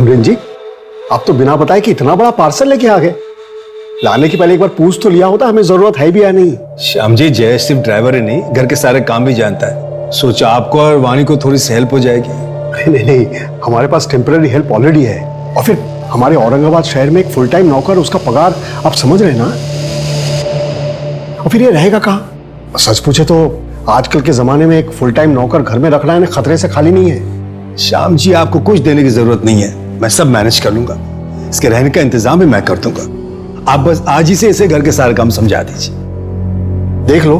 Student जी, आप तो बिना बताए कि इतना बड़ा पार्सल लेके आ गए। लाने की पहले एक बार पूछ तो लिया होता, हमें जरूरत है भी या नहीं। श्याम जी, जय सिर्फ ड्राइवर ही नहीं, घर के सारे काम भी जानता है। सोचा आपको और वाणी को थोड़ी सी हेल्प हो जाएगी। नहीं नहीं, हमारे पास टेम्पररी हेल्प ऑलरेडी है। और फिर हमारे औरंगाबाद शहर में एक फुल टाइम नौकर, उसका पगार आप समझ रहे हैं ना। और फिर ये रहेगा कहाँ? सच पूछे तो आजकल के जमाने में एक फुल टाइम नौकर घर में रखना है खतरे से खाली नहीं है। श्याम जी, आपको कुछ देने की जरूरत नहीं है, मैं सब मैनेज कर लूंगा। इसके रहने का इंतजाम भी मैं कर दूंगा। आप बस आज ही से इसे घर के सारे काम समझा दीजिए। देख लो।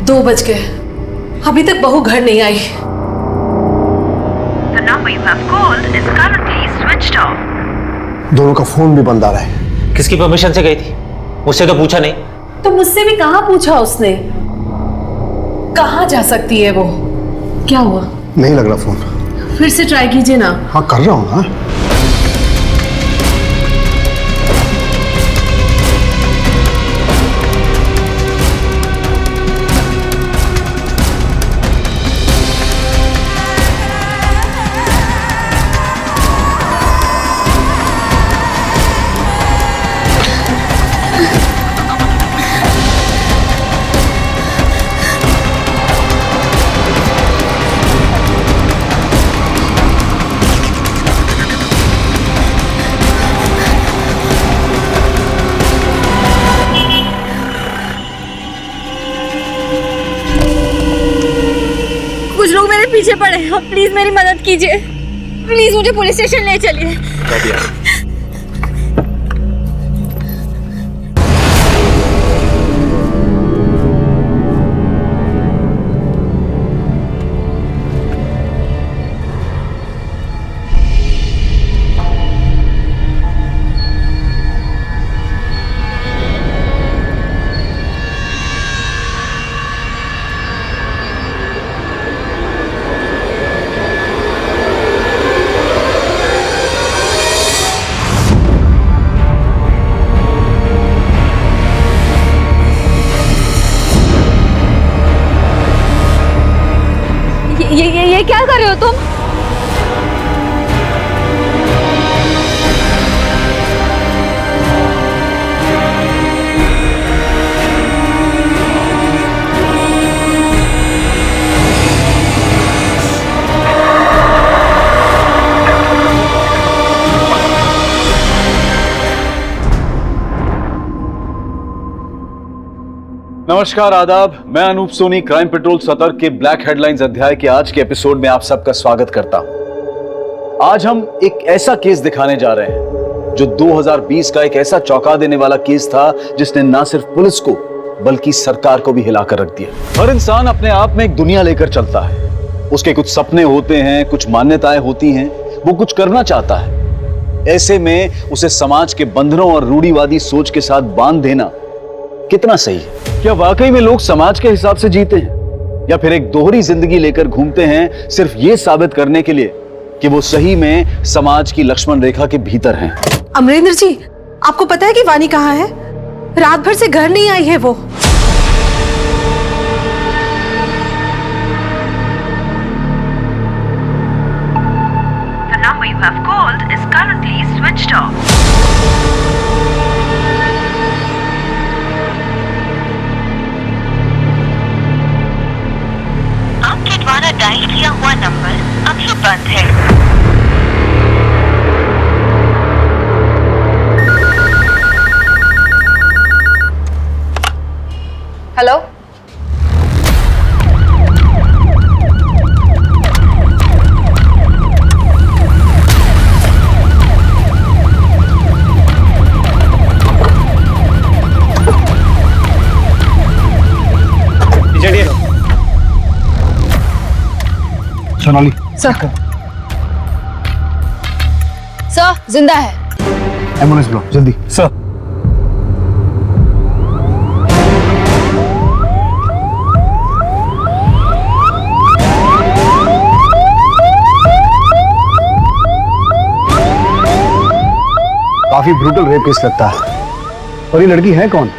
दो बज गए, अभी तक बहू घर नहीं आई। The number you have called is currently switched off. दोनों का फोन भी बंद आ रहा है। किसकी परमिशन से गई थी? मुझसे तो पूछा नहीं। तो मुझसे भी कहाँ पूछा उसने? कहाँ जा सकती है वो? क्या हुआ? नहीं लग रहा फोन। फिर से ट्राई कीजिए ना। हाँ कर रहा हूँ ना। कुछ लोग मेरे पीछे पड़े हैं, प्लीज मेरी मदद कीजिए। प्लीज मुझे पुलिस स्टेशन ले चलिए। ये क्या कर रहे हो तुम? नमस्कार, आदाब। मैं अनूप सोनी क्राइम पेट्रोल सतर्क के ब्लैक हेडलाइंस अध्याय के आज के एपिसोड में आप सबका स्वागत करता हूं। आज हम एक ऐसा केस दिखाने जा रहे हैं जो 2020 का एक ऐसा चौंका देने वाला केस था जिसने ना सिर्फ पुलिस को बल्कि सरकार को भी हिलाकर रख दिया। हर इंसान अपने आप में एक दुनिया लेकर चलता है। उसके कुछ सपने होते हैं, कुछ मान्यताएं होती हैं, वो कुछ करना चाहता है। ऐसे में उसे समाज के बंधनों और रूढ़िवादी सोच के साथ बांध देना कितना सही है? क्या वाकई में लोग समाज के हिसाब से जीते हैं या फिर एक दोहरी जिंदगी लेकर घूमते हैं सिर्फ ये साबित करने के लिए कि वो सही में समाज की लक्ष्मण रेखा के भीतर हैं? अमरेंद्र जी, आपको पता है कि वानी कहाँ है? रात भर से घर नहीं आई है वो। The number you have called is currently switched off. आपके द्वारा डायल किया हुआ नंबर अभी बंद है। हेलो, चलिए। सोनाली सर जिंदा है। एम्बुलेंस बुलाओ जल्दी। सर, काफी ब्रूटल रेप केस लगता है। और ये लड़की है कौन?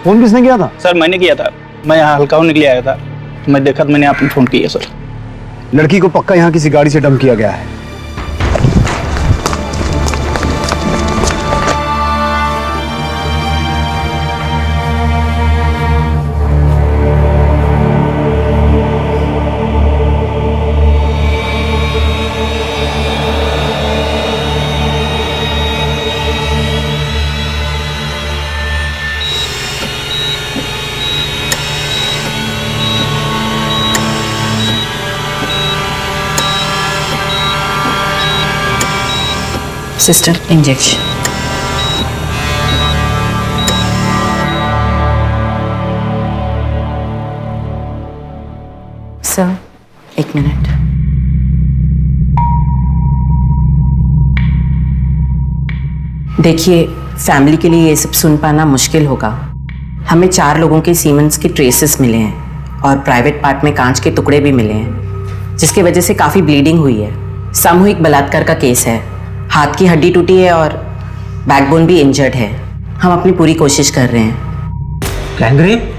फोन किसने किया था? सर मैंने किया था, मैं यहाँ हल्काऊ निकले आया था, मैं देखा तो मैंने आपने फ़ोन किया सर। लड़की को पक्का यहाँ किसी गाड़ी से डंप किया गया है। Sister, injection. Sir, 1 minute. देखिए, फैमिली के लिए ये सब सुन पाना मुश्किल होगा। हमें 4 लोगों के सीमेंस के ट्रेसेस मिले हैं और प्राइवेट पार्ट में कांच के टुकड़े भी मिले हैं, जिसकी वजह से काफ़ी ब्लीडिंग हुई है। सामूहिक बलात्कार का केस है। हाथ की हड्डी टूटी है और बैकबोन भी इंजर्ड है। हम अपनी पूरी कोशिश कर रहे हैं। गैंगरेप?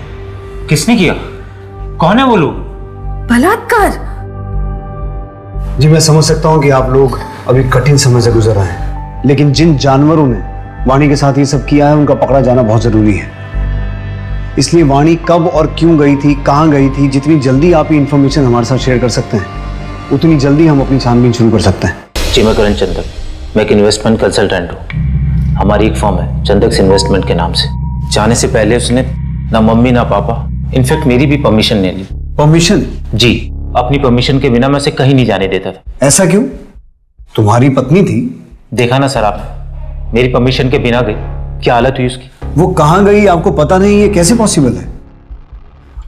किसने किया? कौन है वो लोग? बलात्कार? जी मैं समझ सकता हूँ कि आप लोग अभी कठिन समय से गुजर रहे हैं, लेकिन जिन जानवरों ने वाणी के साथ ये सब किया है उनका पकड़ा जाना बहुत जरूरी है। इसलिए वाणी कब और क्यों गई थी, कहाँ गई थी, जितनी जल्दी आप ये इन्फॉर्मेशन हमारे साथ शेयर कर सकते हैं उतनी जल्दी हम अपनी छानबीन शुरू कर सकते हैं। जी मैं करण चंदक, मैं एक इन्वेस्टमेंट कंसल्टेंट हूँ। हमारी एक फर्म है चंदक्स इन्वेस्टमेंट के नाम से। जाने से पहले उसने ना मम्मी ना पापा, इनफैक्ट मेरी भी परमिशन नहीं ली। परमिशन? जी, अपनी परमिशन के बिना मैं उसे कहीं नहीं जाने देता था। ऐसा क्यों? तुम्हारी पत्नी थी। देखा ना सर आपने, मेरी परमिशन के बिना गई, क्या हालत हुई उसकी। वो कहाँ गई आपको पता नहीं, ये कैसे पॉसिबल है?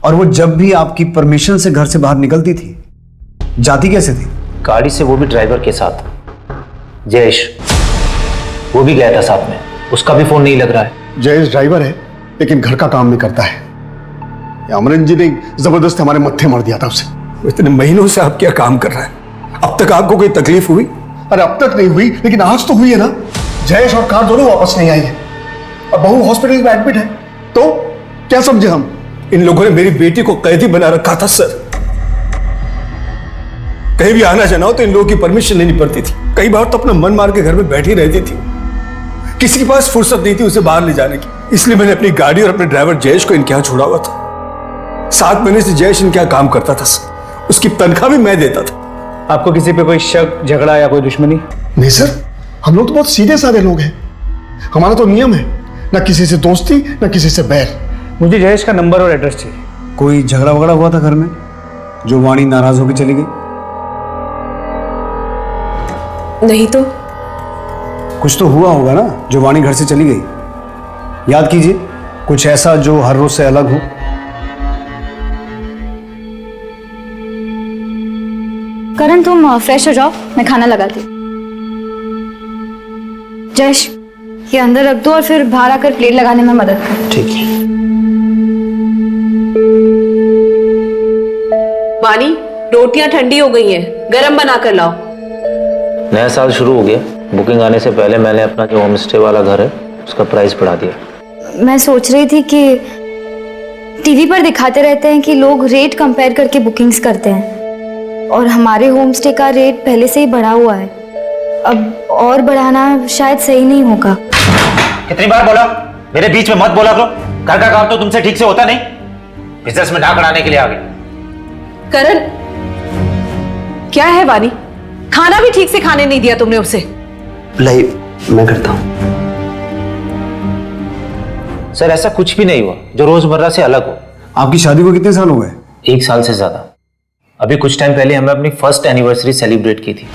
और वो जब भी आपकी परमिशन से घर से बाहर निकलती थी, जाती कैसे थी? गाड़ी से, वो भी ड्राइवर के साथ। जयेश, वो भी गया था साथ में, उसका भी फोन नहीं लग रहा है। जयेश ड्राइवर है लेकिन घर का काम नहीं करता है। अमरन जी ने जबरदस्त हमारे मत्थे मार दिया था उसे। इतने महीनों से आप क्या काम कर रहा है? अब तक आपको कोई तकलीफ हुई? अरे अब तक नहीं हुई, लेकिन आज तो हुई है ना। जयेश और कार दोनों वापस नहीं आई है और बहू हॉस्पिटल में एडमिट है। तो क्या समझे हम? इन लोगों ने मेरी बेटी को कैदी बना रखा था सर। कहीं भी आना जाना हो तो इन लोगों की परमिशन लेनी पड़ती थी। कई बार तो अपना मन मार के घर में बैठी रहती थी। किसी के पास फुर्सत नहीं थी उसे बाहर ले जाने की। इसलिए मैंने अपनी गाड़ी और अपने ड्राइवर जयेश को इनके यहाँ छोड़ा हुआ था। 7 महीने से जयेश इनके यहाँ काम करता था सर। उसकी तनख्वाह भी मैं देता था। आपको किसी पे कोई शक, झगड़ा या कोई दुश्मनी? नहीं सर, हम लोग तो बहुत सीधे साधे लोग हैं। हमारा तो नियम है, ना किसी से दोस्ती ना किसी से बैर। मुझे जयेश का नंबर और एड्रेस चाहिए। कोई झगड़ा वगड़ा हुआ था घर में जो वाणी नाराज होकर चली गई? नहीं तो कुछ तो हुआ होगा ना जो वाणी घर से चली गई। याद कीजिए, कुछ ऐसा जो हर रोज से अलग हो। करण तुम फ्रेश हो जाओ, मैं खाना लगाती हूँ। जयेश, ये अंदर रख दो और फिर बाहर आकर प्लेट लगाने में मदद कर। ठीक है। वाणी, रोटियां ठंडी हो गई हैं, गरम बना कर लाओ। नया साल शुरू हो गया, बुकिंग आने से पहले मैंने अपना जो होम स्टे वाला घर है उसका प्राइस बढ़ा दिया। मैं सोच रही थी कि टीवी पर दिखाते रहते हैं कि लोग रेट कंपेयर करके बुकिंग्स करते हैं और हमारे होम स्टे का रेट पहले से ही बढ़ा हुआ है। अब और बढ़ाना शायद सही नहीं होगा। कितनी बार बोला, मेरे बीच में मत बोला करो। घर का काम तो तुमसे ठीक से होता नहीं, बिजनेस में नाक अड़ाने के लिए आ गई। करण, क्या है वाणी? खाना भी ठीक से खाने नहीं दिया तुमने उसे। मैं करता हूँ। सर ऐसा कुछ भी नहीं हुआ जो रोजमर्रा से अलग हो। आपकी शादी को कितने साल हो गए? 1 साल से ज्यादा। अभी कुछ टाइम पहले हमने अपनी फर्स्ट एनिवर्सरी सेलिब्रेट की थी।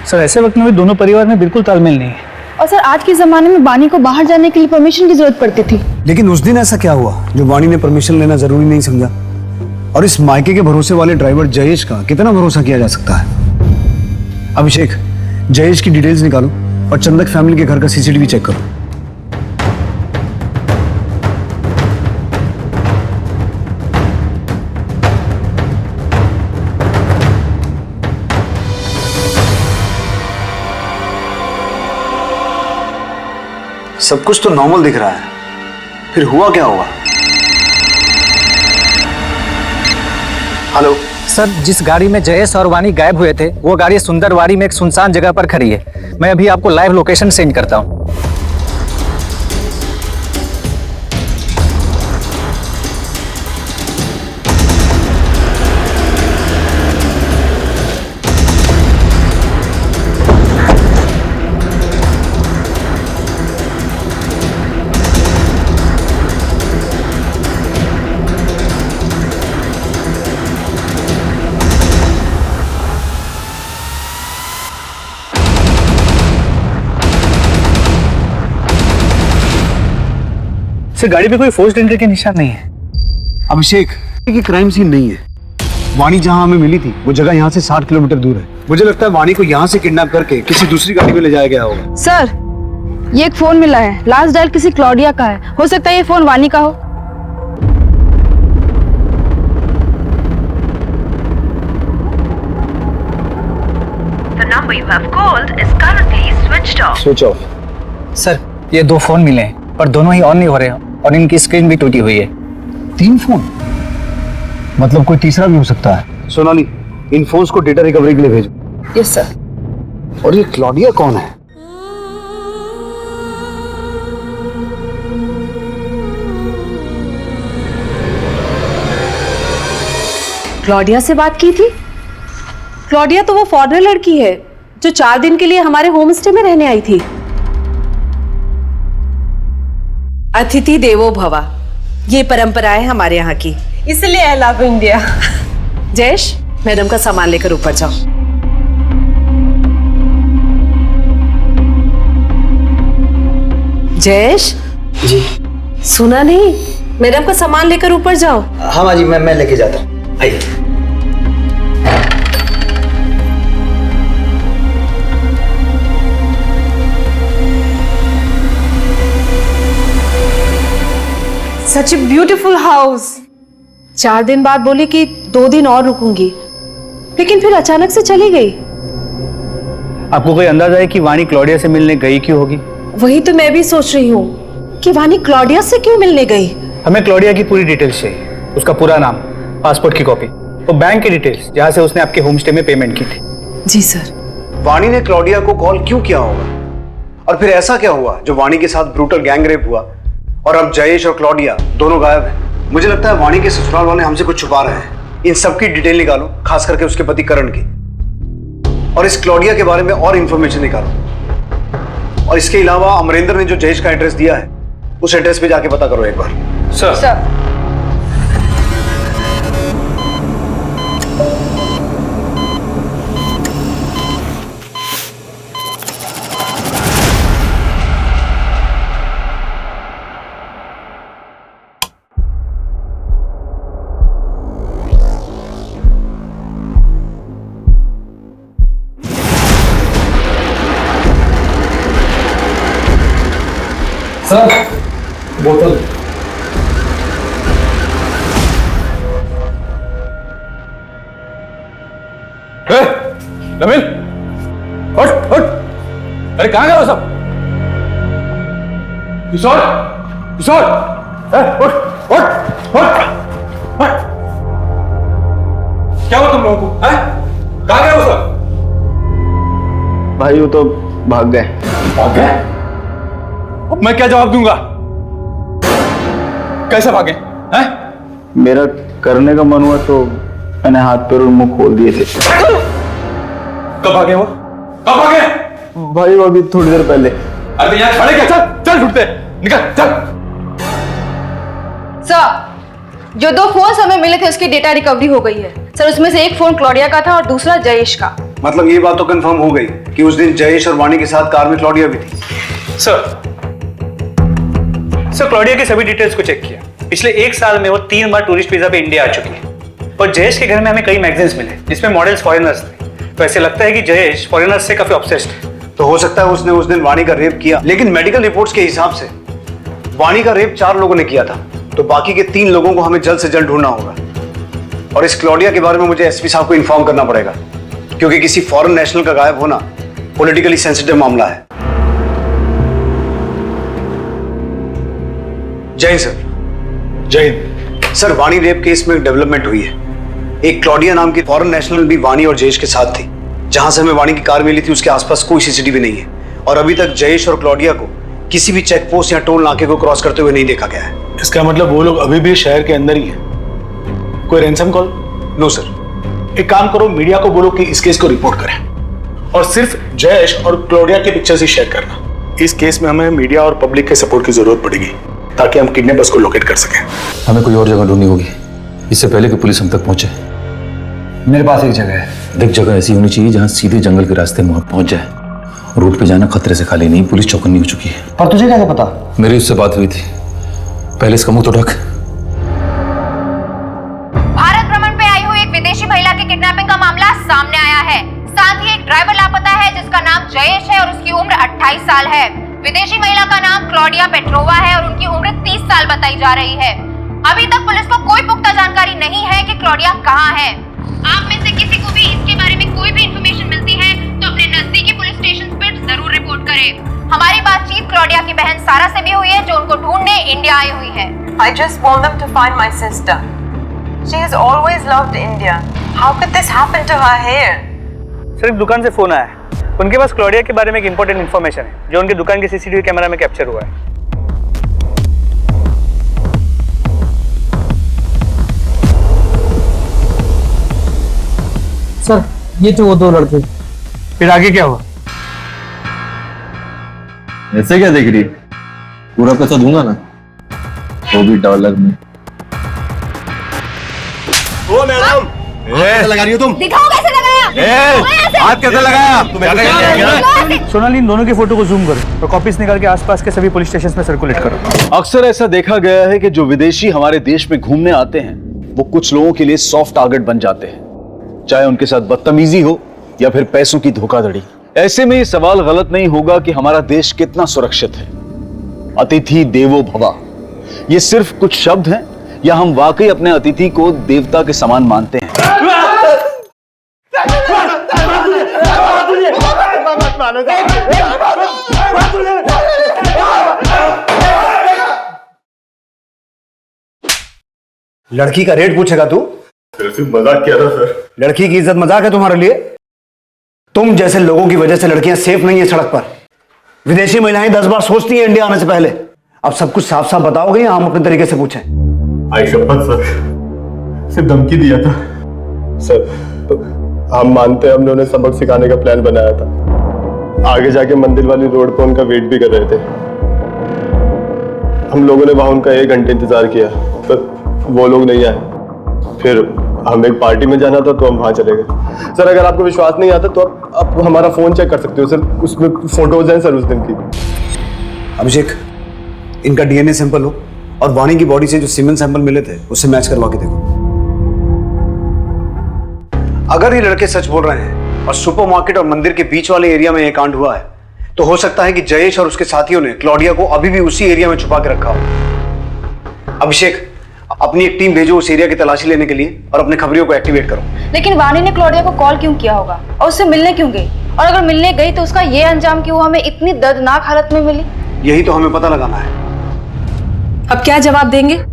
सर ऐसे वक्त में भी दोनों परिवार में बिल्कुल तालमेल नहीं है। और सर आज के जमाने में वाणी को बाहर जाने के लिए परमिशन की जरूरत पड़ती थी। लेकिन उस दिन ऐसा क्या हुआ जो वाणी ने परमिशन लेना जरूरी नहीं समझा? और इस मायके के भरोसे वाले ड्राइवर जयेश का कितना भरोसा किया जा सकता है? अभिषेक, जयेश की डिटेल्स निकालो और चंदक फैमिली के घर का सीसीटीवी चेक करो। सब कुछ तो नॉर्मल दिख रहा है, फिर हुआ क्या होगा? हेलो सर, जिस गाड़ी में जयेश और वानी गायब हुए थे वो गाड़ी सुंदरवाड़ी में एक सुनसान जगह पर खड़ी है। मैं अभी आपको लाइव लोकेशन सेंड करता हूँ। सर गाड़ी पे कोई फोर्स्ड एंट्री के निशान नहीं है। अभिषेक, ये क्राइम सीन नहीं है। वाणी जहां हमें मिली थी वो जगह यहाँ से 60 किलोमीटर दूर है। मुझे लगता है वाणी को यहाँ से किडनैप करके किसी दूसरी गाड़ी में ले जाया गया होगा। सर, ये एक फोन मिला है, लास्ट डायल किसी क्लॉडिया का है। हो सकता है ये फोन वानी का हो। The number you have called is currently switched off. Switch off. Sir, ये 2 फोन मिले हैं पर दोनों ही ऑन नहीं हो रहे हैं और इनकी स्क्रीन भी टूटी हुई है। 3 फोन? मतलब कोई तीसरा भी हो सकता है। सोनाली, इन फोन्स को डेटा रिकवरी के लिए भेजो। Yes sir. और ये क्लॉडिया कौन है? क्लॉडिया से बात की थी? क्लॉडिया तो वो फॉरेनर लड़की है जो 4 दिन के लिए हमारे होम स्टे में रहने आई थी। अतिथि देवो भवा, ये परंपरा है हमारे यहाँ की, इसलिए I love India. Jayesh, madam का सामान लेकर ऊपर जाओ। जयेश जी। सुना नहीं? मैडम का सामान लेकर ऊपर जाओ। हाँ माँ जी, मैं लेके जाता हूँ। आइए। सच ए ब्यूटीफुल हाउस। 4 दिन बाद बोली कि 2 दिन और रुकूंगी, लेकिन फिर अचानक से चली गई। आपको कोई अंदाजा है कि वानी क्लॉडिया से मिलने गई क्यों होगी? वही तो मैं भी सोच रही हूँ कि वानी क्लॉडिया से क्यों मिलने गई। हमें क्लॉडिया की पूरी डिटेल्स चाहिए, उसका पूरा नाम, पासपोर्ट की कॉपी और बैंक की डिटेल्स जहाँ से उसने आपके होम स्टे में पेमेंट की थी। जी सर। वाणी ने क्लॉडिया को कॉल क्यों किया होगा? और फिर ऐसा क्या हुआ जो वाणी के साथ ब्रूटल गैंग रेप हुआ और अब जयेश और क्लॉडिया दोनों गायब हैं? मुझे लगता है वाणी के ससुराल वाले हमसे कुछ छुपा रहे हैं। इन सब की डिटेल निकालो, खास करके उसके पति करण की, और इस क्लॉडिया के बारे में और इंफॉर्मेशन निकालो। और इसके अलावा अमरेंद्र ने जो जयेश का एड्रेस दिया है उस एड्रेस पे जाके पता करो एक बार। सर। सर, बोतल। नमिल, उठ उठ। अरे कहाँ गया वो सब? किशोर, किशोर, उठ उठ उठ। क्या हुआ तुम लोगों को? कहाँ गया वो सब? भाई वो तो भाग गए। भाग गए? अब मैं क्या जवाब दूंगा? कैसे भागे? हैं? मेरा करने का मन हुआ तो मैंने हाथ पैर और मुंह खोल दिए थे। कब भागे वो? कब भागे? भाई वो अभी थोड़ी देर पहले। अरे तो यहाँ खड़े क्या? चल चल, छुटते निकल चल। सर, जो 2 फोन हमें मिले थे उसकी डेटा रिकवरी हो गई है सर। उसमें से एक फोन क्लॉडिया का था और दूसरा जयेश का। मतलब ये बात तो कंफर्म हो गई कि उस दिन जयेश और वाणी के साथ कार में क्लॉडिया भी थी। सर क्लॉडिया के सभी डिटेल्स को चेक किया। पिछले 1 साल में वो 3 बार टूरिस्ट वीजा पे इंडिया आ चुकी है। और जयेश के घर में हमें कई मैगजीन्स मिले जिसमें मॉडल्स फॉरेनर्स थे। तो ऐसे लगता है कि जयेश फॉरेनर्स से काफी ऑब्सेस्ड है। तो हो सकता है उसने उस दिन वाणी का रेप किया, लेकिन मेडिकल रिपोर्ट्स के हिसाब से वाणी का रेप 4 लोगों ने किया था, तो बाकी के 3 लोगों को हमें जल्द से जल्द ढूंढना होगा। और इस क्लॉडिया के बारे में मुझे एसपी साहब को इन्फॉर्म करना पड़ेगा, क्योंकि किसी फॉरेन नेशनल का गायब होना पॉलिटिकली सेंसिटिव मामला है। जय हिंद सर। जय हिंद। सर, वाणी रेप केस में एक डेवलपमेंट हुई है। एक क्लॉडिया नाम की फॉरेन नेशनल भी वाणी और जयेश के साथ थी। जहां से हमें वाणी की कार मिली थी उसके आसपास कोई सीसीटीवी नहीं है और अभी तक जयेश और क्लॉडिया को किसी भी चेक पोस्ट या टोल नाके को क्रॉस करते हुए नहीं देखा गया है। इसका मतलब वो लोग अभी भी शहर के अंदर ही है। कोई रैंसम कॉल? No sir. एक काम करो, मीडिया को बोलो कि इस केस को रिपोर्ट करें और सिर्फ जयेश और क्लोडिया की पिक्चर्स ही शेयर करना। इस केस में हमें मीडिया और पब्लिक के सपोर्ट की जरूरत पड़ेगी ताकि हम किडनैपर्स को लोकेट कर सकें। हमें कोई और जगह ढूंढनी होगी इससे पहले कि पुलिस हम तक पहुंचे। मेरे पास एक जगह है। देख, जगह ऐसी होनी चाहिए जहां सीधे जंगल के रास्ते में पहुंच जाए। रोड पे जाना खतरे से खाली नहीं, पुलिस चौकन्नी हो चुकी है। पर तुझे कैसे पता? मेरी उससे बात हुई थी। पहले इसका मुंह तो ढक। भारत भ्रमण पे आई हुई एक विदेशी महिला की किडनैपिंग का मामला सामने आया है। साथ ही एक ड्राइवर लापता है जिसका नाम जयेश है और उसकी उम्र 28 साल है। विदेशी महिला का नाम क्लॉडिया पेट्रोवा है और उनकी उम्र 30 साल बताई जा रही है। अभी तक पुलिस को कोई पुख्ता जानकारी नहीं है कि क्लॉडिया कहाँ है। आप में से किसी को भी इसके बारे में कोई भी इंफॉर्मेशन मिलती है तो अपने नजदीकी पुलिस स्टेशन पर जरूर रिपोर्ट करें। हमारी बातचीत क्लॉडिया की बहन सारा से भी हुई है जो उनको ढूंढने इंडिया आई हुई है। I just want them to find my sister. She has always loved India. How could this happen to her here? Sir, एक दुकान से फोन आया है। उनके पास क्लॉडिया के बारे में एक इंपॉर्टेंट इन्फॉर्मेशन है जो उनकी दुकान के सीसीटीवी कैमरा में कैप्चर हुआ है। सर, ये थे वो दो लड़के। फिर आगे क्या हुआ? ऐसे क्या देख रही है? पूरा पैसा दूंगा ना, वो भी डॉलर में। ओ मैडम, कैसे लगा रही हो तुम? दिखाओ कैसे लगाया। हाथ कैसे लगाया? सोनाली, इन दोनों की फोटो को जूम करो और कॉपीज निकाल के आसपास के सभी पुलिस स्टेशन में सर्कुलेट करो। अक्सर ऐसा देखा गया है कि जो विदेशी हमारे देश में घूमने आते हैं वो कुछ लोगों के लिए सॉफ्ट टारगेट बन जाते हैं, चाहे उनके साथ बदतमीजी हो या फिर पैसों की धोखाधड़ी। ऐसे में ये सवाल गलत नहीं होगा कि हमारा देश कितना सुरक्षित है। अतिथि देवो भव, ये सिर्फ कुछ शब्द हैं या हम वाकई अपने अतिथि को देवता के समान मानते हैं? लड़की का रेट पूछेगा तू? सिर्फ मजाक किया था सर। लड़की की इज्जत मजाक है तुम्हारे लिए? तुम जैसे लोगों की वजह से लड़कियां सेफ नहीं है सड़क पर। विदेशी महिलाएं 10 बार सोचती हैं इंडिया आने से पहले। अब सब कुछ साफ साफ बताओगे या हम अपने तरीके से पूछें? आई शपथ सर, सिर्फ धमकी दिया था सर। तो हम मानते हैं हमने उन्हें सबक सिखाने का प्लान बनाया था। आगे जाके मंदिर वाली रोड पर उनका वेट भी कर रहे थे। हम लोगों ने वहां उनका 1 घंटे इंतजार किया पर वो लोग नहीं आए। फिर हम एक पार्टी में जाना था तो हम वहां चले गए। सर, अगर आपको विश्वास नहीं आता तो आप हमारा फोन चेक कर सकते हो सर, उसमें फोटोज हैं सर उस दिन की। अभिषेक, इनका डीएनए सैंपल हो और वाणी की बॉडी से जो सीमेंट सैंपल मिले थे उससे मैच करवा के देखो। अगर ये लड़के सच बोल रहे हैं और सुपरमार्केट और मंदिर के बीच वाले एरिया में ये कांड हुआ है तो हो सकता है कि जयेश और उसके साथियों ने क्लॉडिया को अभी भी उसी एरिया में छुपा के रखा हो। अभिषेक, अपनी एक टीम भेजो उस एरिया की तलाशी लेने के लिए और अपने खबरियों को एक्टिवेट करो। लेकिन वाणी ने क्लॉडिया को कॉल क्यों किया होगा और उससे मिलने क्यों गई? और अगर मिलने गई तो उसका ये अंजाम कि वो हमें इतनी दर्दनाक हालत में मिली? यही तो हमें पता लगाना है। अब क्या जवाब देंगे?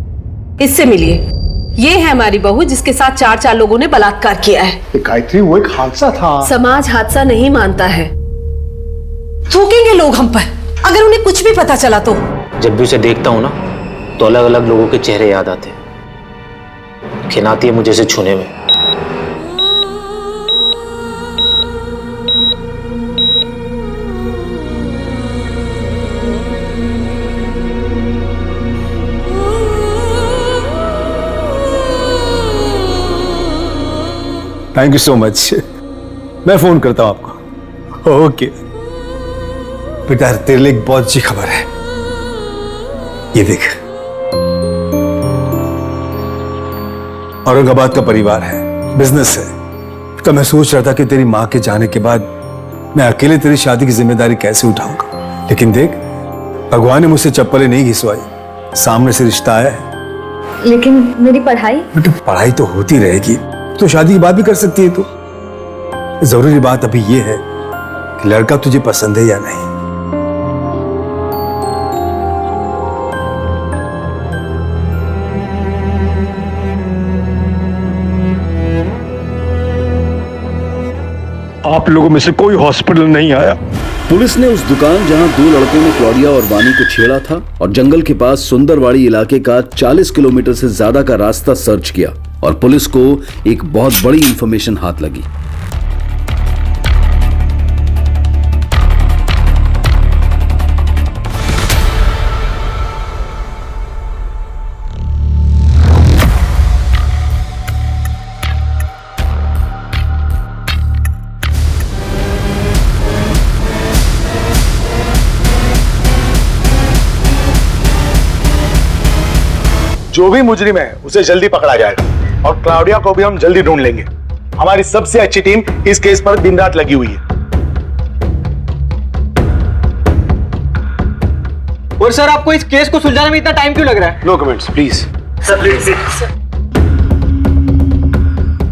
इससे मिलिए। ये है हमारी बहू जिसके साथ 4 लोगों ने बलात्कार किया है। गायत्री, वो एक हादसा था। समाज हादसा नहीं मानता है। थूकेंगे लोग हम पर अगर उन्हें कुछ भी पता चला तो। जब भी उसे देखता हूं ना तो अलग अलग लोगों के चेहरे याद आते हैं। खिनाती है मुझे इसे छूने में। Thank you so much. मैं फोन करता हूं आपको। ओके बेटा, तेरे लिए एक बहुत अच्छी खबर है। ये देख, औरंगाबाद का परिवार है, बिजनेस है। तो मैं सोच रहा था कि तेरी मां के जाने के बाद मैं अकेले तेरी शादी की जिम्मेदारी कैसे उठाऊंगा, लेकिन देख, भगवान ने मुझसे चप्पलें नहीं घिसवाई, सामने से रिश्ता आया है। लेकिन मेरी पढ़ाई? बेटा, पढ़ाई तो होती रहेगी, तो शादी की बात भी कर सकती है तू। जरूरी बात अभी ये है कि लड़का तुझे पसंद है या नहीं। आप लोगों में से कोई हॉस्पिटल नहीं आया। पुलिस ने उस दुकान जहां दो लड़कों ने क्लॉडिया और वानी को छेड़ा था और जंगल के पास सुंदरवाड़ी इलाके का 40 किलोमीटर से ज्यादा का रास्ता सर्च किया और पुलिस को एक बहुत बड़ी इंफॉर्मेशन हाथ लगी। जो भी मुजरिम है उसे जल्दी पकड़ा जाएगा और क्लाउडिया को भी हम जल्दी ढूंढ लेंगे। हमारी सबसे अच्छी टीम इस केस पर दिन रात लगी हुई है। और सर, आपको इस केस को सुलझाने में इतना टाइम क्यों लग रहा है? No comments please. Sir please.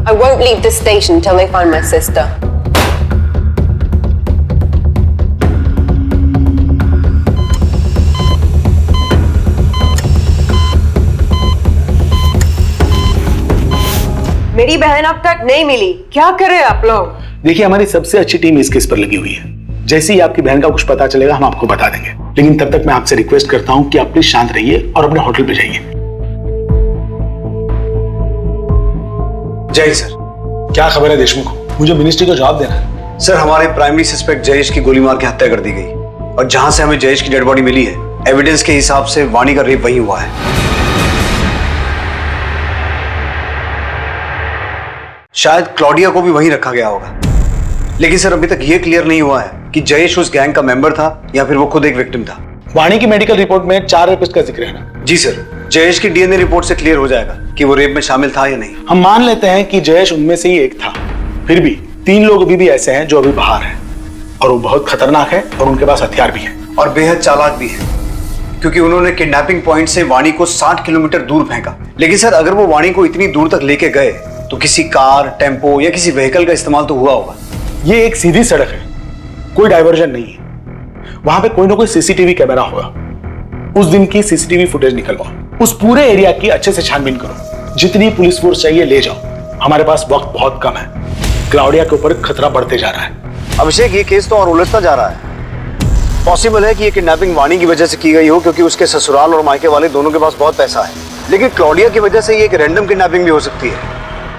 I won't leave this station till they find my sister. मेरी बहन अब तक नहीं मिली, क्या करें आप लोग? देखिए, हमारी सबसे अच्छी टीम इस केस पर लगी हुई है। जैसे ही आपकी बहन का कुछ पता चलेगा हम आपको बता देंगे, लेकिन तब तक मैं आपसे रिक्वेस्ट करता हूं कि आप प्लीज शांत रहिए और अपने होटल पे जाइए। जय सर। क्या खबर है देशमुख? मुझे मिनिस्ट्री को जवाब देना है। सर, हमारे प्राइमरी सस्पेक्ट जयेश की गोली मार के हत्या कर दी गई और जहां से हमें जयेश की डेड बॉडी मिली है, एविडेंस के हिसाब से वाणी का रेप वहीं हुआ है। शायद क्लॉडिया को भी वहीं रखा गया होगा, लेकिन सर अभी तक यह क्लियर नहीं हुआ है कि जयेश उस गैंग का मेंबर था या फिर वो खुद एक विक्टिम था। वाणी की मेडिकल रिपोर्ट में 4 रेपिस्ट का जिक्र है ना? जी सर, जयेश की डीएनए रिपोर्ट से क्लियर हो जाएगा कि वो रेप में शामिल था या नहीं। हम मान लेते हैं कि जयेश उनमें से ही एक था, फिर भी 3 लोग अभी भी ऐसे हैं जो अभी बाहर हैं और वो बहुत खतरनाक है और उनके पास हथियार भी है और बेहद चालाक भी है, क्योंकि उन्होंने किडनैपिंग पॉइंट से वाणी को 60 किलोमीटर दूर फेंका। लेकिन सर, अगर वो वाणी को इतनी दूर तक लेके गए तो किसी कार, टेम्पो या किसी व्हीकल का इस्तेमाल तो हुआ होगा। ये एक सीधी सड़क है, कोई डाइवर्जन नहीं है। वहां पे कोई ना कोई सीसीटीवी कैमरा होगा। उस दिन की सीसीटीवी फुटेज निकलवाओ, उस पूरे एरिया की अच्छे से छानबीन करो। जितनी पुलिस फोर्स चाहिए ले जाओ, हमारे पास वक्त बहुत कम है। क्लाउडिया के ऊपर खतरा बढ़ते जा रहा है। अभिषेक, ये केस तो और उलझता जा रहा है। पॉसिबल है कि ये किडनैपिंग वाणी की वजह से की गई हो, क्योंकि उसके ससुराल और मायके वाले दोनों के पास बहुत पैसा है। लेकिन क्लाउडिया की वजह से ये एक रैंडम किडनैपिंग भी हो सकती है।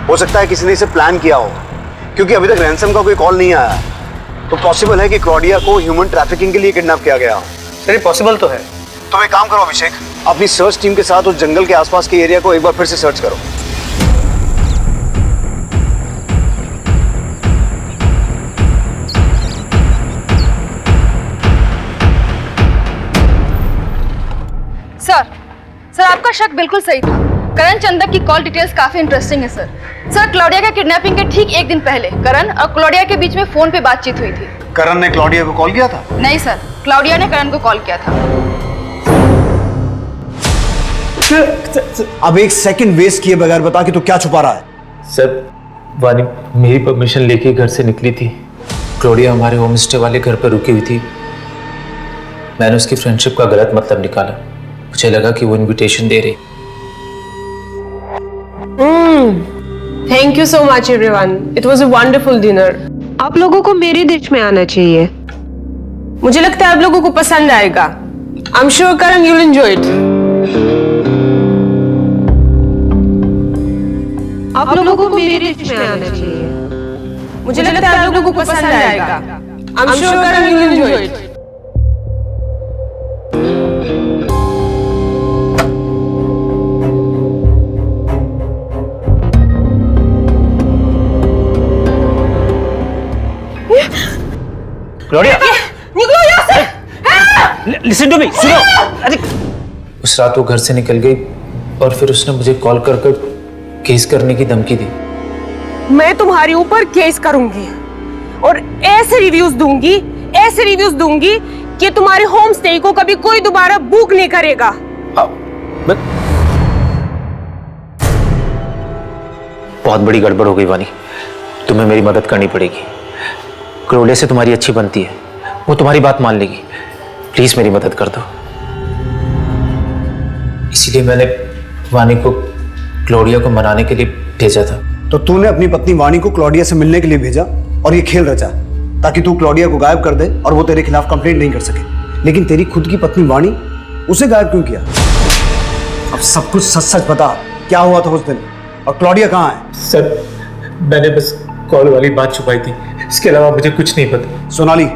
हो सकता है किसी ने इसे प्लान किया हो, क्योंकि अभी तक रैंसम का कोई कॉल नहीं आया। तो पॉसिबल है कि क्लॉडिया को ह्यूमन ट्रैफिकिंग के लिए किडनैप किया गया हो। सर, पॉसिबल तो है। तो एक काम करो अभिषेक, अपनी सर्च टीम के साथ उस जंगल के आसपास के एरिया को एक बार फिर से सर्च करो। सर, आपका शक बिल्कुल सही था। करण चंदक की कॉल डिटेल्स काफी इंटरेस्टिंग है सर। क्लॉडिया के किडनैपिंग के ठीक 1 दिन पहले करण और क्लॉडिया के बीच में फोन पे बातचीत हुई थी। करण ने क्लॉडिया को कॉल किया था? नहीं सर, क्लॉडिया ने करण को कॉल किया था। अब 1 सेकंड वेस्ट किए बगैर बता कि तू क्या छुपा रहा है? सर, वानी मेरी परमिशन लेके घर से निकली थी। क्लॉडिया हमारे होम स्टे वाले घर पर रुकी हुई थी। मैंने उसकी फ्रेंडशिप का गलत मतलब निकाला। मुझे लगा कि वो इनविटेशन दे रही। Thank you so much everyone, it was a wonderful dinner. आप लोगों को मेरे देश में आना चाहिए, मुझे लगता है आप लोगों को पसंद आएगा। I am sure Karan you will enjoy it. आप लोगों को मेरे देश में आना चाहिए, मुझे लगता है आप लोगों को पसंद आएगा। I am sure Karan you will enjoy it. Claudia, निकलो यहाँ से। लिसन टू मी, सुनो। अरे उस रात वो घर से निकल गई और फिर उसने मुझे कॉल कर कर केस करने की धमकी दी। मैं तुम्हारे ऊपर केस करूंगी और ऐसे रिव्यूज दूंगी कि तुम्हारे होम स्टे को कभी कोई दोबारा बुक नहीं करेगा। बहुत बड़ी गड़बड़ हो गई वानी, तुम्हें मेरी मदद करनी पड़ेगी। क्लॉडिया से तुम्हारी अच्छी बनती है, वो तुम्हारी बात मान लेगी। प्लीज मेरी मदद कर दो। इसीलिए मैंने वानी को क्लॉडिया को मनाने के लिए भेजा था। तो तूने अपनी पत्नी वानी को क्लॉडिया से मिलने के लिए भेजा और ये खेल रचा ताकि तू क्लॉडिया को गायब कर दे और वो तेरे खिलाफ कंप्लेंट नहीं कर सके। लेकिन तेरी खुद की पत्नी वाणी, उसे गायब क्यों किया? अब सब कुछ सच सच बता, क्या हुआ था उस दिन और क्लॉडिया कहाँ है? सर मैंने बस कॉल वाली बात छुपाई थी, इसके अलावा मुझे कुछ नहीं पता। सोनाली,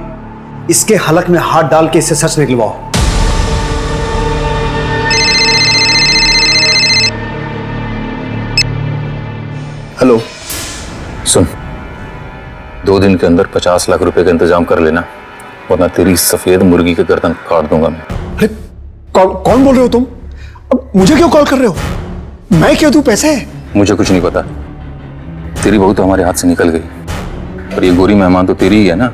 इसके हलक में हाथ डाल के इससे सच निकलवाओ। हेलो, सुन, 2 दिन के अंदर 50 लाख रुपए का इंतजाम कर लेना, वरना तेरी सफेद मुर्गी के गर्दन काट दूंगा मैं। अरे कौन बोल रहे हो तुम? अब मुझे क्यों कॉल कर रहे हो? मैं क्यों दूं पैसे? मुझे कुछ नहीं पता, तेरी बहू तो हमारे हाथ से निकल गई और ये गोरी मेहमान तो तेरी ही है ना।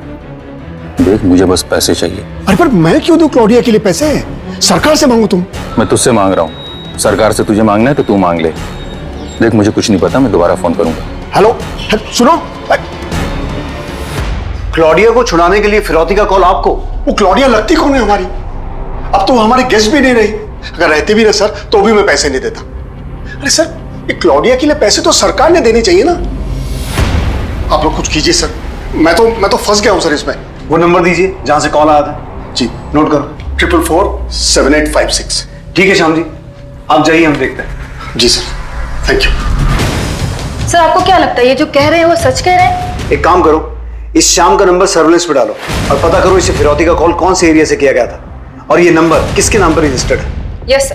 देख, मुझे बस पैसे चाहिए। अरे पर मैं क्यों दूं क्लॉडिया के लिए पैसे? सरकार से मांगू तुम? मैं तुझसे मांग रहा हूँ, सरकार से तुझे मांगना है तो तू मांग ले। देख, मुझे कुछ नहीं पता, मैं दोबारा फोन करूंगा। हेलो, सुनो, क्लॉडिया को छुड़ाने के लिए फिरौती का कॉल आपको? वो क्लॉडिया लगती कौन है हमारी? अब तो हमारे गेस्ट भी नहीं रही। अगर रहते भी ना सर तो भी मैं पैसे नहीं देता। अरे सर, ये क्लॉडिया के लिए पैसे तो सरकार ने देने चाहिए ना। आप लोग कुछ कीजिए सर, मैं तो फंस गया हूं सर इसमें। वो नंबर दीजिए जहां से कॉल आया था। जी नोट करो, 444-7856। ठीक है श्याम जी, आप जाइए, हम देखते हैं। जी सर, थैंक यू। सर आपको क्या लगता है ये जो कह रहे हैं वो सच कह रहे हैं? एक काम करो, इस श्याम का नंबर सर्विलेंस पे डालो और पता करो इसे फिरौती का कॉल कौन से एरिया से किया गया था और ये नंबर किसके नाम पर रजिस्टर्ड है। Yes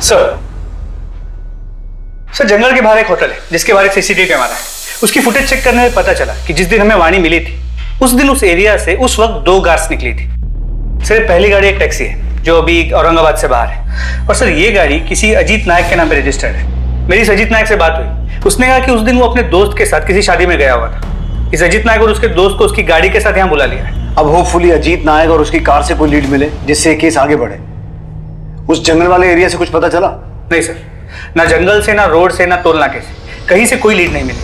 sir. सर जंगल के बाहर एक होटल है जिसके बाहर एक सीसीटीवी कैमरा है। उसकी फुटेज चेक करने में पता चला कि जिस दिन हमें वाणी मिली थी उस दिन उस एरिया से उस वक्त 2 कार्स निकली थी। सर पहली गाड़ी एक टैक्सी है जो अभी औरंगाबाद से बाहर है, और सर ये गाड़ी किसी अजीत नायक के नाम पे रजिस्टर्ड है। मेरी इस अजीत नायक से बात हुई, उसने कहा कि उस दिन वो अपने दोस्त के साथ किसी शादी में गया हुआ था। इस अजीत नायक और उसके दोस्त को उसकी गाड़ी के साथ यहाँ बुला लिया है। अब होपफुली अजीत नायक और उसकी कार से कोई लीड मिले जिससे केस आगे बढ़े। उस जंगल वाले एरिया से कुछ पता चला? नहीं सर, ना जंगल से, ना रोड से, ना टोल नाके से, कहीं से कोई लीड नहीं मिली।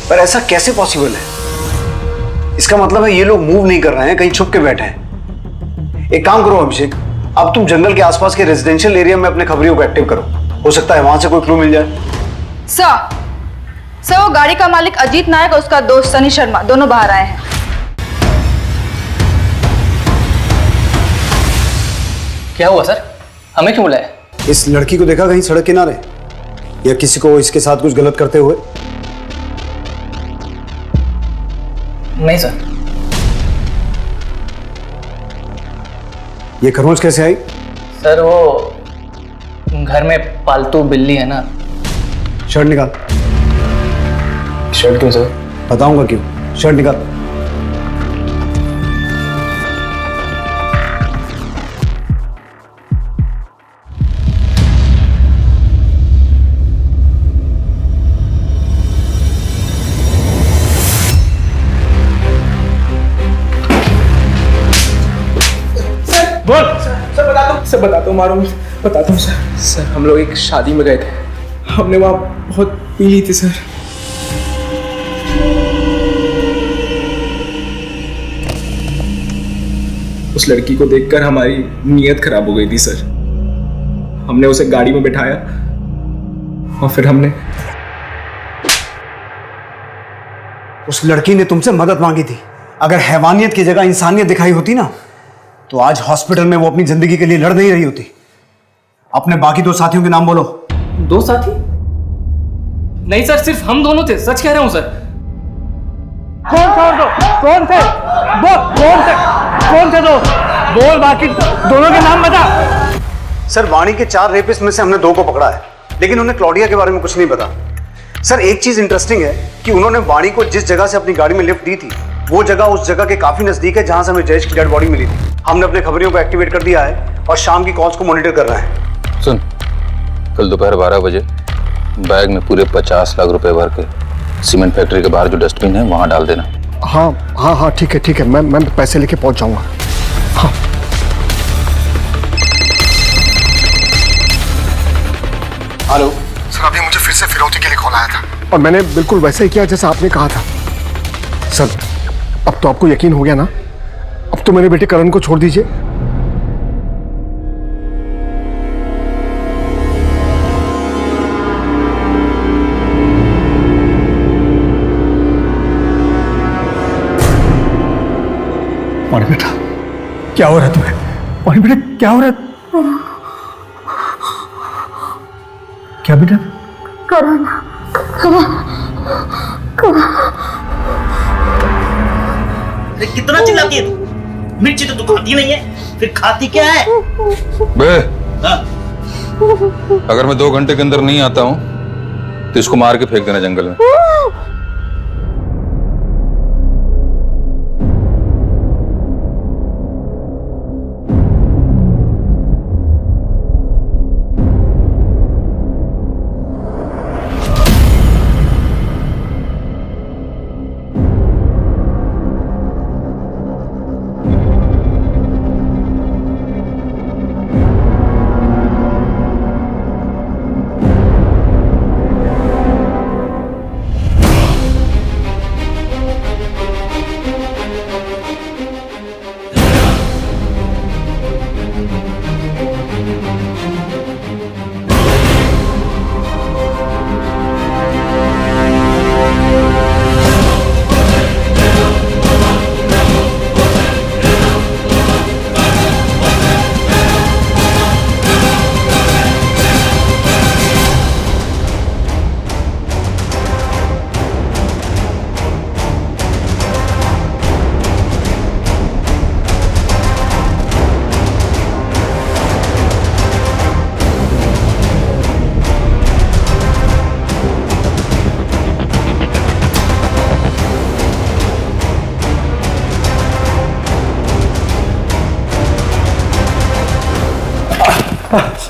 पर ऐसा कैसे पॉसिबल है? इसका मतलब है ये लोग मूव नहीं कर रहे हैं, कहीं छुप के बैठे हैं। एक काम करो अभिषेक, अब तुम जंगल के आसपास के रेजिडेंशियल एरिया में अपने खबरियों को एक्टिव करो, हो सकता है वहां से कोई क्लू मिल जाए। सर वो गाड़ी का मालिक अजीत नायक और उसका दोस्त सनी शर्मा दोनों बाहर आए हैं। क्या हुआ सर, हमें क्यों बुलाया? इस लड़की को देखा कहीं सड़क किनारे या किसी को इसके साथ कुछ गलत करते हुए? नहीं सर। ये खरोंच कैसे आई? सर वो घर में पालतू बिल्ली है ना। शर्ट निकाल। शर्ट क्यों सर? बताऊंगा क्यों, शर्ट निकाल। बोल सर, बताता हूँ मारो, बताता हूँ सर। हम लोग एक शादी में गए थे, हमने वहाँ बहुत पी ली थी सर। उस लड़की को देखकर हमारी नीयत खराब हो गई थी सर। हमने उसे गाड़ी में बिठाया और फिर हमने उस लड़की ने तुमसे मदद मांगी थी। अगर हैवानियत की जगह इंसानियत दिखाई होती ना तो आज हॉस्पिटल में वो अपनी जिंदगी के लिए लड़ नहीं रही होती। अपने बाकी 2 साथियों के नाम बोलो। 2 साथी? नहीं सर, सिर्फ हम दोनों थे, सच कह रहा हूं सर। कौन थे? कौन थे दो? बोल, बाकी दोनों के नाम बता। सर वाणी के 4 रेपिस्ट में से हमने 2 को पकड़ा है, लेकिन उन्हें क्लॉडिया के बारे में कुछ नहीं पता। सर एक चीज इंटरेस्टिंग है कि उन्होंने वाणी को जिस जगह से अपनी गाड़ी में लिफ्ट दी थी वो जगह उस जगह के काफी नजदीक है जहां से हमें जयेश की डेड बॉडी मिली थी। हमने अपने खबरियों को एक्टिवेट कर दिया है और शाम की कॉल्स को मॉनिटर कर रहे हैं। सुन, कल दोपहर 12 बजे बैग में पूरे 50 लाख रुपए भर के सीमेंट फैक्ट्री के बाहर जो डस्टबिन है वहां डाल देना। हाँ ठीक है, मैं पैसे लेके पहुंच जाऊंगा। हाँ। हेलो सर, अभी मुझे फिर से फिरौती के लिए कॉल आया था और मैंने बिल्कुल वैसे ही किया जैसा आपने कहा था। सर अब तो आपको यकीन हो गया ना? अब तो मेरे बेटे करण को छोड़ दीजिए। वाणी बेटा, क्या हो रहा है तुम्हें? वाणी बेटा, क्या हो रहा है? क्या बेटा? अरे कितना चिल्लाती है तू? मिर्ची तो तू खाती नहीं है, फिर खाती क्या है? बे, हाँ? अगर मैं 2 घंटे के अंदर नहीं आता हूं तो इसको मार के फेंक देना जंगल में।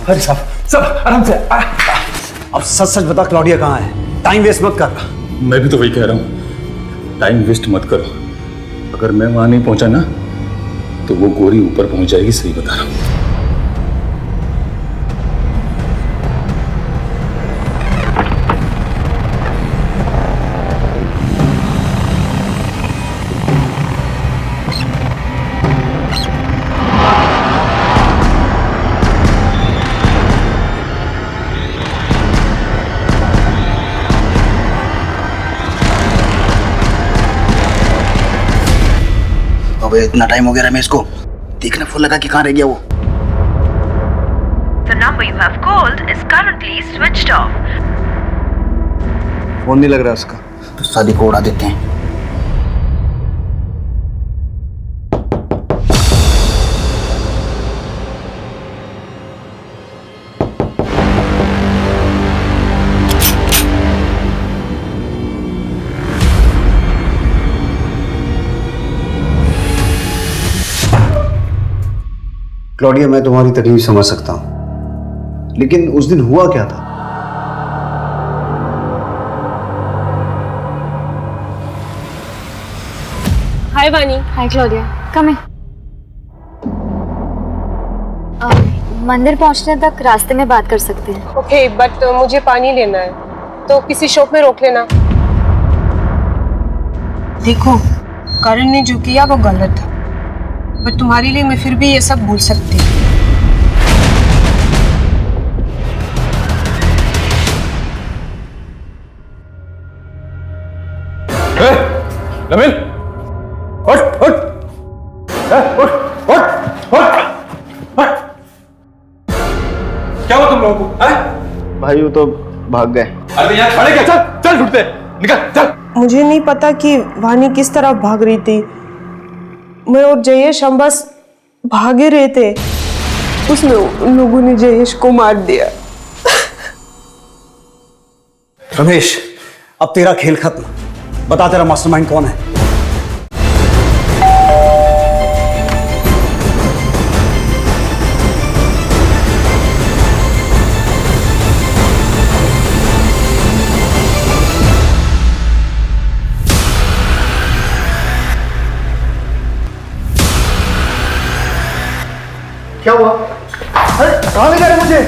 अरे सब आराम से। अब सच सच बता, क्लॉडिया कहाँ है? टाइम वेस्ट मत कर। मैं भी तो वही कह रहा हूँ, टाइम वेस्ट मत करो। अगर मैं वहां नहीं पहुंचा ना तो वो गोरी ऊपर पहुंच जाएगी, सही बता रहा हूँ। इतना टाइम हो गया रमेश को, देखना फोन लगा कि कहाँ रह गया वो। The number you have called is currently switched off. Phone नहीं लग रहा उसका। तो शादी को उड़ा देते हैं। क्लॉडिया, मैं तुम्हारी तकलीफ समझ सकता हूं, लेकिन उस दिन हुआ क्या था? हाय वानी। हाय क्लॉडिया, कम इन। मंदिर पहुंचने तक रास्ते में बात कर सकते हैं। ओके, बट मुझे पानी लेना है, तो किसी शॉप में रोक लेना। देखो, करण ने जो किया वो गलत था, पर तुम्हारे लिए मैं फिर भी ये सब भूल सकती हूँ। नमिल, उठ उठ उठ उठ उठ। क्या हुआ तुम लोगों को? भाई वो तो भाग गए। अरे यहाँ खड़े क्या? चल चल, छुटते निकल चल। मुझे नहीं पता कि वानी किस तरफ भाग रही थी। मैं और जयेश हम बस भागे रहे थे, उसमें उन लोगों ने जयेश को मार दिया। रमेश, अब तेरा खेल खत्म। बता, तेरा मास्टरमाइंड कौन है? क्या हुआ? कहाँ ले जा रहे मुझे?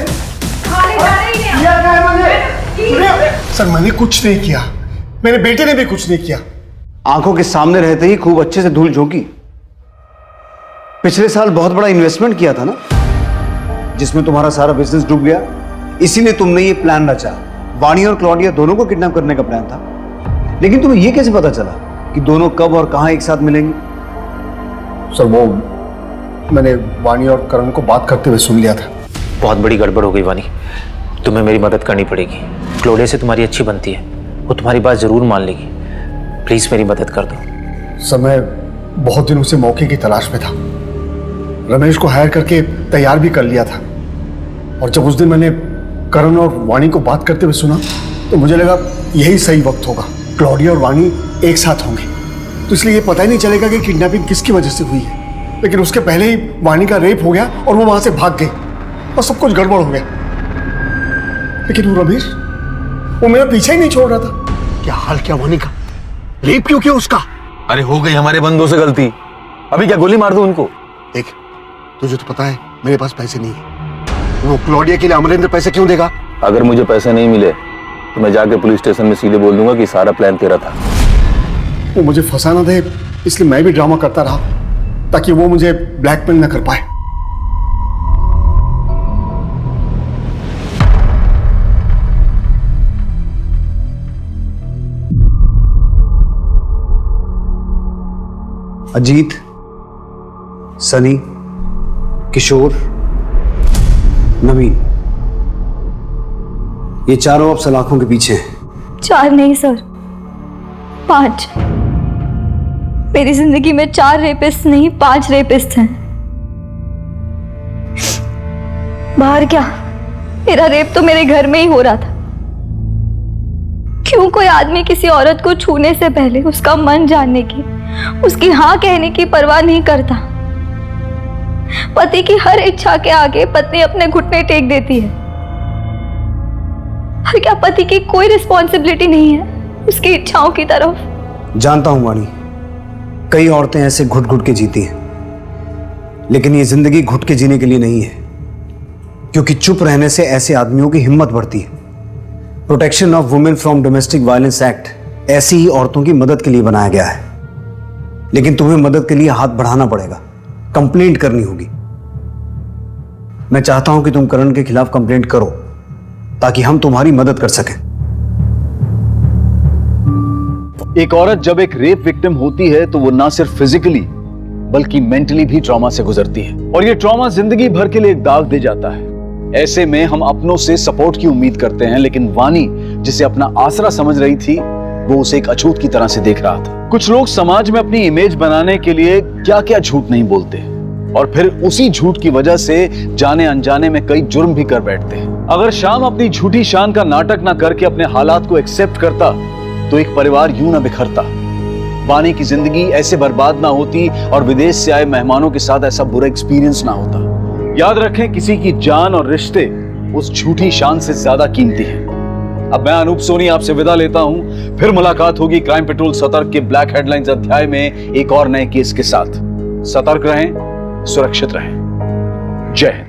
किया क्या है मुझे? सर, मैंने कुछ नहीं किया, मेरे बेटे ने भी कुछ नहीं किया। आंखों के सामने रहते ही खूब अच्छे से धूल झोंकी। पिछले साल बहुत बड़ा इन्वेस्टमेंट किया था ना, जिसमें तुम्हारा सारा बिजनेस डूब गया। इसीलिए तुमने ये प्लान रचा। वाणी और क्लॉडिया दोनों को किडनैप करने का प्लान था। लेकिन तुम्हें ये कैसे पता चला कि दोनों कब और कहां एक साथ मिलेंगे? सर वो मैंने वाणी और करण को बात करते हुए सुन लिया था। बहुत बड़ी गड़बड़ हो गई वानी, तुम्हें मेरी मदद करनी पड़ेगी। क्लोडिया से तुम्हारी अच्छी बनती है, वो तुम्हारी बात जरूर मान लेगी। प्लीज मेरी मदद कर दो। सर मैं बहुत दिनों से मौके की तलाश में था। रमेश को हायर करके तैयार भी कर लिया था, और जब उस दिन मैंने करण और वाणी को बात करते हुए सुना तो मुझे लगा यही सही वक्त होगा। क्लॉडिया और वाणी एक साथ होंगे तो इसलिए ये पता ही नहीं चलेगा कि किडनैपिंग किसकी वजह से हुई है। लेकिन उसके पहले ही वाणी का रेप हो गया और वो वहां से भाग गई और सब कुछ गड़बड़ हो गया। लेकिन वो रमेश, वो मेरा पीछा ही नहीं छोड़ रहा था। क्या हाल किया वाणी का? रेप क्यों किया उसका? अरे हो गई हमारे बंदों से गलती, अभी क्या गोली मार दूं उनको? देख, तुझे तो पता है मेरे पास पैसे नहीं है। वो क्लॉडिया के लिए अमरेंद्र पैसे क्यों देगा? अगर मुझे पैसे नहीं मिले तो मैं जाके पुलिस स्टेशन में सीधे बोल दूंगा कि सारा प्लान तेरा था। वो मुझे फंसाना दे, इसलिए मैं भी ड्रामा करता रहा ताकि वो मुझे ब्लैकमेल न कर पाए। अजीत, सनी, किशोर, नवीन, ये चारों अब सलाखों के पीछे हैं। 4 नहीं सर, 5। मेरी जिंदगी में 4 रेपिस्ट नहीं 5 रेपिस्ट हैं। बाहर क्या, मेरा रेप तो मेरे घर में ही हो रहा था। क्यों कोई आदमी किसी औरत को छूने से पहले उसका मन जानने की, उसकी हाँ कहने की परवाह नहीं करता? पति की हर इच्छा के आगे पत्नी अपने घुटने टेक देती है। और क्या पति की कोई रिस्पॉन्सिबिलिटी नहीं है उसकी इच्छाओं की तरफ? जानता हूं वाणी, कई औरतें ऐसे घुट घुट के जीती हैं, लेकिन ये जिंदगी घुट के जीने के लिए नहीं है, क्योंकि चुप रहने से ऐसे आदमियों की हिम्मत बढ़ती है। Protection of women from domestic violence act ऐसी ही औरतों की मदद के लिए बनाया गया है। लेकिन तुम्हें मदद के लिए हाथ बढ़ाना पड़ेगा, कंप्लेंट करनी होगी। मैं चाहता हूं कि तुम करण के खिलाफ कंप्लेंट करो ताकि हम तुम्हारी मदद कर सकें। एक औरत जब एक रेप विक्टिम होती है तो वो ना सिर्फ फिजिकली बल्कि मेंटली भी ट्रॉमा से गुजरती है, और ये ट्रॉमा जिंदगी भर के लिए एक दाग दे जाता है। ऐसे में हम अपनों से सपोर्ट की उम्मीद करते हैं, लेकिन वाणी जिसे अपना आसरा समझ रही थी वो उसे एक अछूत की तरह से देख रहा था। कुछ लोग समाज में अपनी इमेज बनाने के लिए क्या क्या झूठ नहीं बोलते, और फिर उसी झूठ की वजह से जाने अनजाने में कई जुर्म भी कर बैठते हैं। अगर श्याम अपनी झूठी शान का नाटक ना करके अपने हालात को एक्सेप्ट करता तो एक परिवार यूं ना बिखरता, वाणी की जिंदगी ऐसे बर्बाद ना होती, और विदेश से आए मेहमानों के साथ ऐसा बुरा एक्सपीरियंस ना होता। याद रखें, किसी की जान और रिश्ते उस झूठी शान से ज्यादा कीमती है। अब मैं अनूप सोनी आपसे विदा लेता हूं, फिर मुलाकात होगी क्राइम पेट्रोल सतर्क के ब्लैक हेडलाइंस अध्याय में एक और नए केस के साथ। सतर्क रहें, सुरक्षित रहें। जय हिंद।